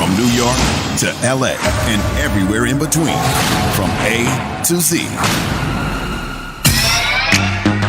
From New York to LA and everywhere in between. From A to Z.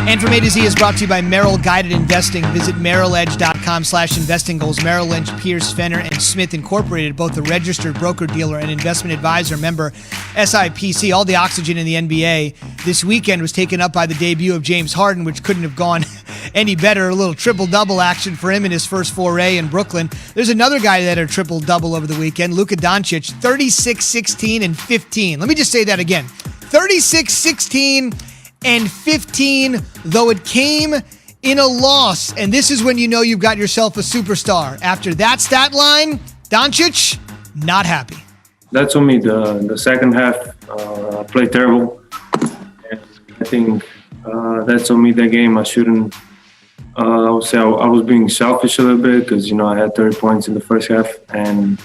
And From A to Z is brought to you by Merrill Guided Investing. Visit merrilledge.com/investing goals. Merrill Lynch, Pierce, Fenner, and Smith Incorporated, both a registered broker-dealer and investment advisor, member SIPC. All the oxygen in the NBA this weekend was taken up by the debut of James Harden, which couldn't have gone any better. A little triple-double action for him in his first foray in Brooklyn. There's another guy that had a triple-double over the weekend, Luka Doncic, 36, 16, and 15. Let me just say that again. 36, 16, and 15, though it came in a loss. And this is when you know you've got yourself a superstar. After that stat line, Doncic, not happy. That's on me. The second half, I played terrible. And I think that's on me that game. I shouldn't. I would say I was being selfish a little bit because, I had 30 points in the first half. And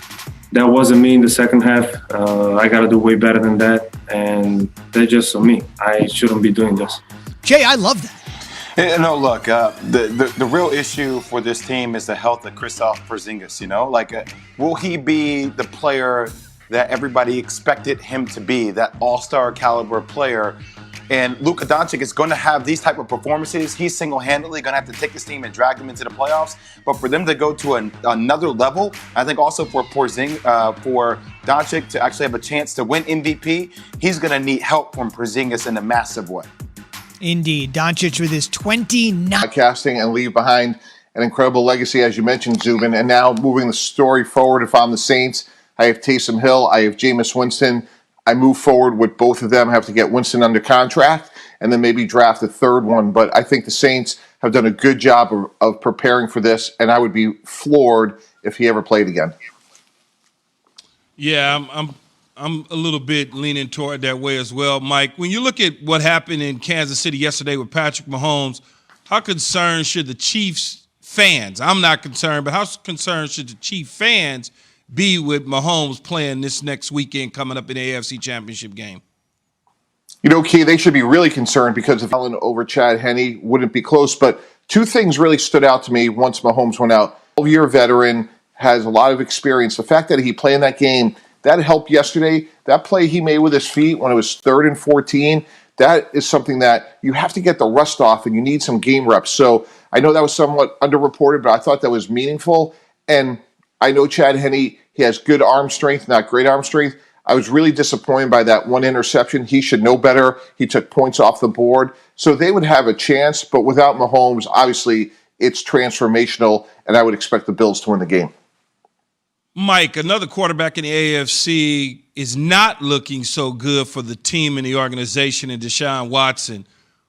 that wasn't me in the second half. I got to do way better than that. And that's just on me. I shouldn't be doing this. Jay, I love that. No, look, the real issue for this team is the health of Kristaps Porzingis, will he be the player that everybody expected him to be, that all-star caliber player? And Luka Doncic is going to have these type of performances. He's single-handedly going to have to take this team and drag them into the playoffs. But for them to go to another level, I think also for Doncic to actually have a chance to win MVP, he's going to need help from Porzingis in a massive way. Indeed. Doncic with his 29. Podcasting and leave behind an incredible legacy, as you mentioned, Zubin. And now moving the story forward, if I'm the Saints, I have Taysom Hill, I have Jameis Winston. I move forward with both of them. I have to get Winston under contract and then maybe draft a third one. But I think the Saints have done a good job of preparing for this, and I would be floored if he ever played again. Yeah, I'm a little bit leaning toward that way as well, Mike. When you look at what happened in Kansas City yesterday with Patrick Mahomes, how concerned should the Chiefs fans? I'm not concerned, but how concerned should the Chiefs fans be with Mahomes playing this next weekend coming up in the AFC Championship game? Key, they should be really concerned because if Allen over Chad Henne wouldn't be close. But two things really stood out to me once Mahomes went out. 12-year veteran, has a lot of experience. The fact that he played in that game, that helped yesterday. That play he made with his feet when it was 3rd and 14, that is something that you have to get the rust off and you need some game reps. So I know that was somewhat underreported, but I thought that was meaningful. And I know Chad Henne, he has good arm strength, not great arm strength. I was really disappointed by that one interception. He should know better. He took points off the board. So they would have a chance, but without Mahomes, obviously it's transformational, and I would expect the Bills to win the game. Mike, another quarterback in the AFC is not looking so good for the team and the organization in Deshaun Watson.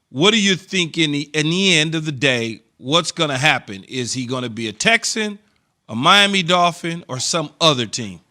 What do you think in the end of the day, what's going to happen? Is he going to be a Texan, a Miami Dolphin, or some other team?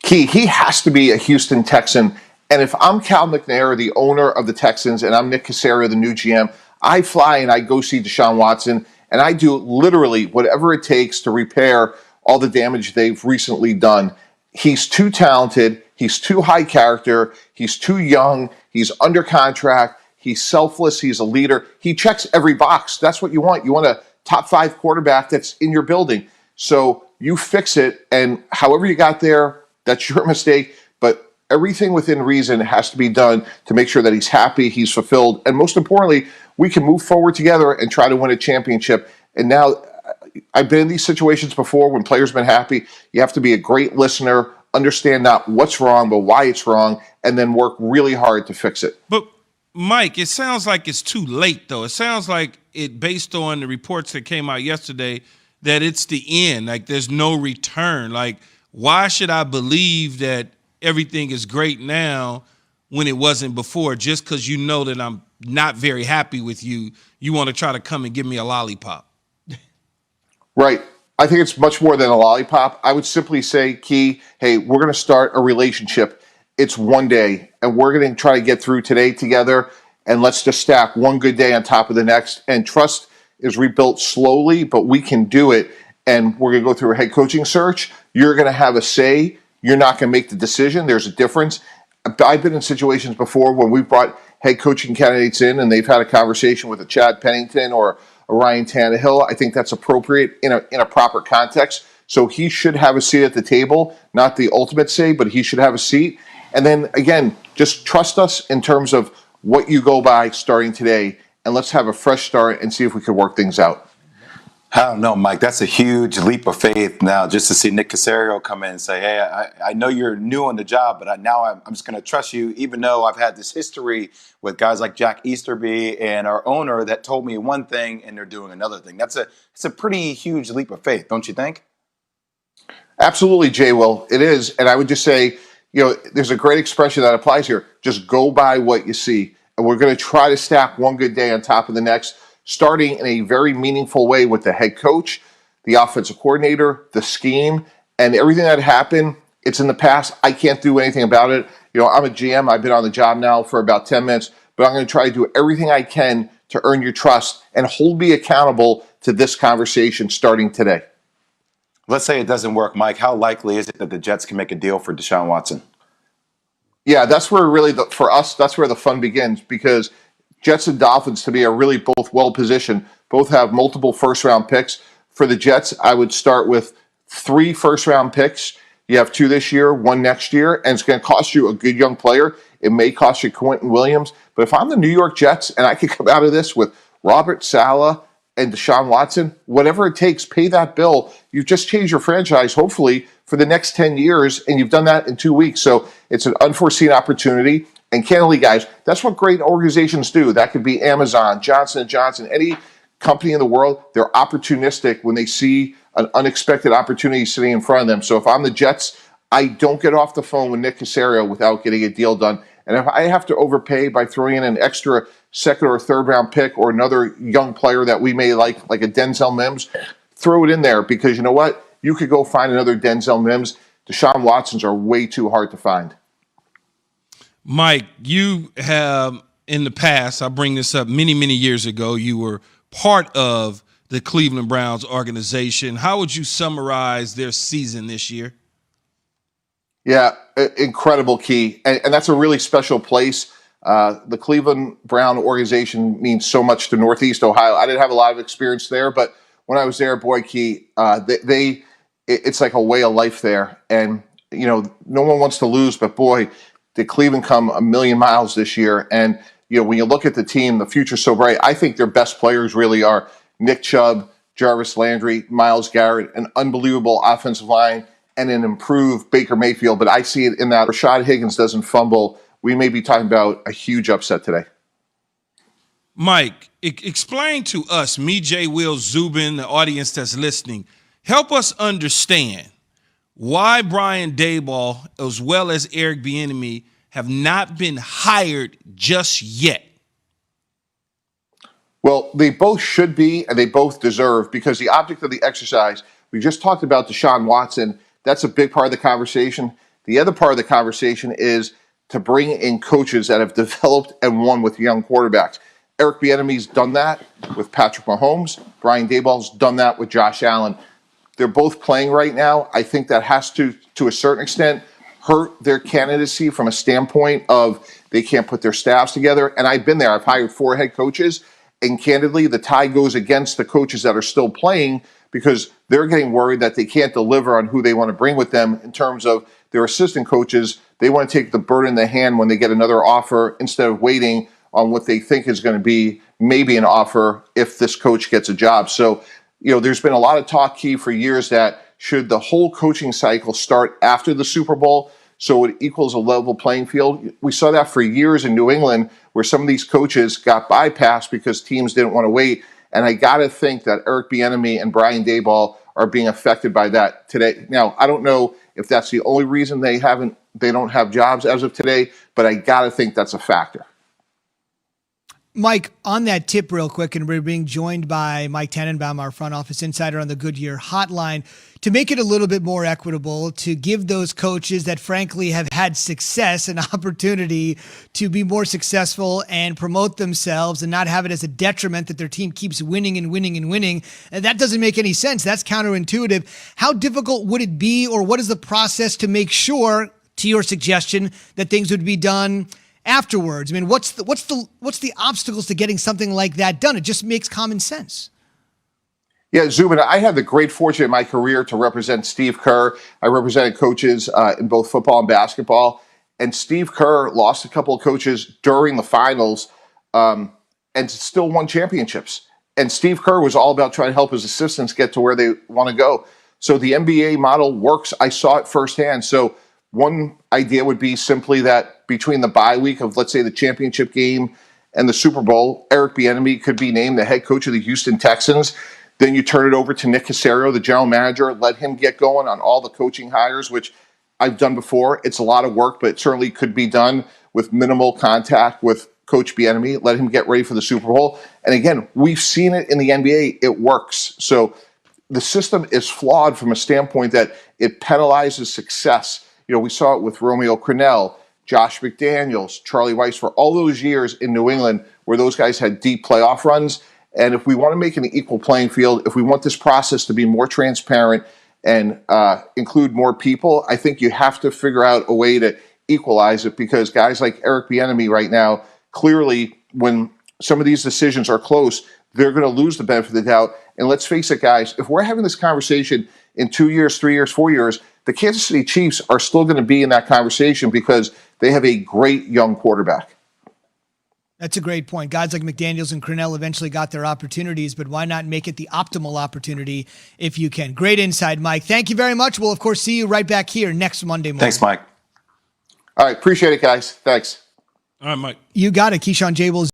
Key, he has to be a Houston Texan. And if I'm Cal McNair, the owner of the Texans, and I'm Nick Caserio, the new GM, I fly and I go see Deshaun Watson, and I do literally whatever it takes to repair all the damage they've recently done. He's too talented. He's too high character. He's too young. He's under contract. He's selfless. He's a leader. He checks every box. That's what you want. You want a top 5 quarterback that's in your building. So you fix it, and however you got there, that's your mistake. But everything within reason has to be done to make sure that he's happy, he's fulfilled, and most importantly, we can move forward together and try to win a championship. And now, I've been in these situations before when players have been happy. You have to be a great listener, understand not what's wrong, but why it's wrong, and then work really hard to fix it. But, Mike, it sounds like it's too late, though. It sounds like based on the reports that came out yesterday, that it's the end. Like, there's no return. Like, why should I believe that everything is great now when it wasn't before? Just because you know that I'm not very happy with you, you want to try to come and give me a lollipop. Right. I think it's much more than a lollipop. I would simply say, Key, hey, we're going to start a relationship. It's one day, and we're going to try to get through today together, and let's just stack one good day on top of the next. And trust is rebuilt slowly, but we can do it. And we're going to go through a head coaching search. You're going to have a say. You're not going to make the decision. There's a difference. I've been in situations before when we've brought head coaching candidates in and they've had a conversation with a Chad Pennington or a Ryan Tannehill. I think that's appropriate in a proper context. So he should have a seat at the table, not the ultimate say, but he should have a seat. And then again, just trust us in terms of what you go by starting today, and let's have a fresh start and see if we can work things out. I don't know, Mike. That's a huge leap of faith now, just to see Nick Caserio come in and say, "Hey, I know you're new on the job, but now I'm just going to trust you, even though I've had this history with guys like Jack Easterby and our owner that told me one thing and they're doing another thing." It's a pretty huge leap of faith, don't you think? Absolutely, Jay. Will, it is, and I would just say, there's a great expression that applies here. Just go by what you see, and we're going to try to stack one good day on top of the next, starting in a very meaningful way with the head coach, the offensive coordinator, the scheme, and everything that happened. It's in the past. I can't do anything about it. I'm a GM. I've been on the job now for about 10 minutes, but I'm going to try to do everything I can to earn your trust and hold me accountable to this conversation starting today. Let's say it doesn't work, Mike. How likely is it that the Jets can make a deal for Deshaun Watson? Yeah, that's where really, for us, that's where the fun begins, because Jets and Dolphins, to me, are really both well-positioned. Both have multiple first-round picks. For the Jets, I would start with 3 first-round picks. You have 2 this year, 1 next year, and it's going to cost you a good young player. It may cost you Quentin Williams. But if I'm the New York Jets and I could come out of this with Robert Saleh and Deshaun Watson, whatever it takes, pay that bill. You've just changed your franchise, hopefully, for the next 10 years, and you've done that in 2 weeks. So it's an unforeseen opportunity. And candidly, guys, that's what great organizations do. That could be Amazon, Johnson & Johnson, any company in the world. They're opportunistic when they see an unexpected opportunity sitting in front of them. So if I'm the Jets, I don't get off the phone with Nick Caserio without getting a deal done. And if I have to overpay by throwing in an extra second or third round pick or another young player that we may like a Denzel Mims, throw it in there, because you know what? You could go find another Denzel Mims. Deshaun Watsons are way too hard to find. Mike, you have in the past, I bring this up many, many years ago, you were part of the Cleveland Browns organization. How would you summarize their season this year? Yeah, incredible, Key. And that's a really special place. The Cleveland Brown organization means so much to Northeast Ohio. I didn't have a lot of experience there, but when I was there, boy, Key, it's like a way of life there. And, no one wants to lose, but boy, did Cleveland come a million miles this year. And, when you look at the team, the future's so bright. I think their best players really are Nick Chubb, Jarvis Landry, Myles Garrett, an unbelievable offensive line, and an improved Baker Mayfield. But I see it in that Rashad Higgins doesn't fumble. We may be talking about a huge upset today. Mike, explain to us, me, Jay, Will, Zubin, the audience that's listening, help us understand why Brian Daboll, as well as Eric Bieniemy, have not been hired just yet. Well, they both should be, and they both deserve, because the object of the exercise, we just talked about Deshaun Watson. That's a big part of the conversation. The other part of the conversation is to bring in coaches that have developed and won with young quarterbacks. Eric Bieniemy's done that with Patrick Mahomes. Brian Daboll's done that with Josh Allen. They're both playing right now. I think that has to a certain extent, hurt their candidacy from a standpoint of they can't put their staffs together. And I've been there. I've hired 4 head coaches. And candidly, the tie goes against the coaches that are still playing, because they're getting worried that they can't deliver on who they want to bring with them in terms of their assistant coaches. They want to take the bird in the hand when they get another offer instead of waiting on what they think is going to be maybe an offer if this coach gets a job. So, there's been a lot of talk, Key, for years that should the whole coaching cycle start after the Super Bowl so it equals a level playing field. We saw that for years in New England, where some of these coaches got bypassed because teams didn't want to wait. And I got to think that Eric Bieniemy and Brian Daboll are being affected by that today. Now, I don't know if that's the only reason they don't have jobs as of today, but I got to think that's a factor. Mike, on that tip real quick, and we're being joined by Mike Tannenbaum, our front office insider on the Goodyear hotline, to make it a little bit more equitable, to give those coaches that frankly have had success an opportunity to be more successful and promote themselves and not have it as a detriment that their team keeps winning and winning and winning. And that doesn't make any sense. That's counterintuitive. How difficult would it be, or what is the process to make sure, to your suggestion, that things would be done afterwards? I mean, what's the obstacles to getting something like that done? It just makes common sense. Yeah, Zubin, I had the great fortune in my career to represent Steve Kerr. I represented coaches in both football and basketball. And Steve Kerr lost a couple of coaches during the finals and still won championships. And Steve Kerr was all about trying to help his assistants get to where they want to go. So the NBA model works. I saw it firsthand. So one idea would be simply that between the bye week of, let's say, the championship game and the Super Bowl, Eric Bieniemy could be named the head coach of the Houston Texans. Then you turn it over to Nick Caserio, the general manager, let him get going on all the coaching hires, which I've done before. It's a lot of work, but it certainly could be done with minimal contact with Coach Bieniemy. Let him get ready for the Super Bowl. And again, we've seen it in the NBA. It works. So the system is flawed from a standpoint that it penalizes success. You know, we saw it with Romeo Crennel, Josh McDaniels, Charlie Weiss for all those years in New England where those guys had deep playoff runs. And if we want to make an equal playing field, if we want this process to be more transparent and include more people, I think you have to figure out a way to equalize it, because guys like Eric Bieniemy right now, clearly when some of these decisions are close, they're going to lose the benefit of the doubt. And let's face it, guys, if we're having this conversation in 2 years, 3 years, 4 years, the Kansas City Chiefs are still going to be in that conversation because they have a great young quarterback. That's a great point. Guys like McDaniels and Crennel eventually got their opportunities, but why not make it the optimal opportunity if you can? Great insight, Mike. Thank you very much. We'll, of course, see you right back here next Monday morning. Thanks, Mike. All right. Appreciate it, guys. Thanks. All right, Mike. You got it. Keyshawn J. Will's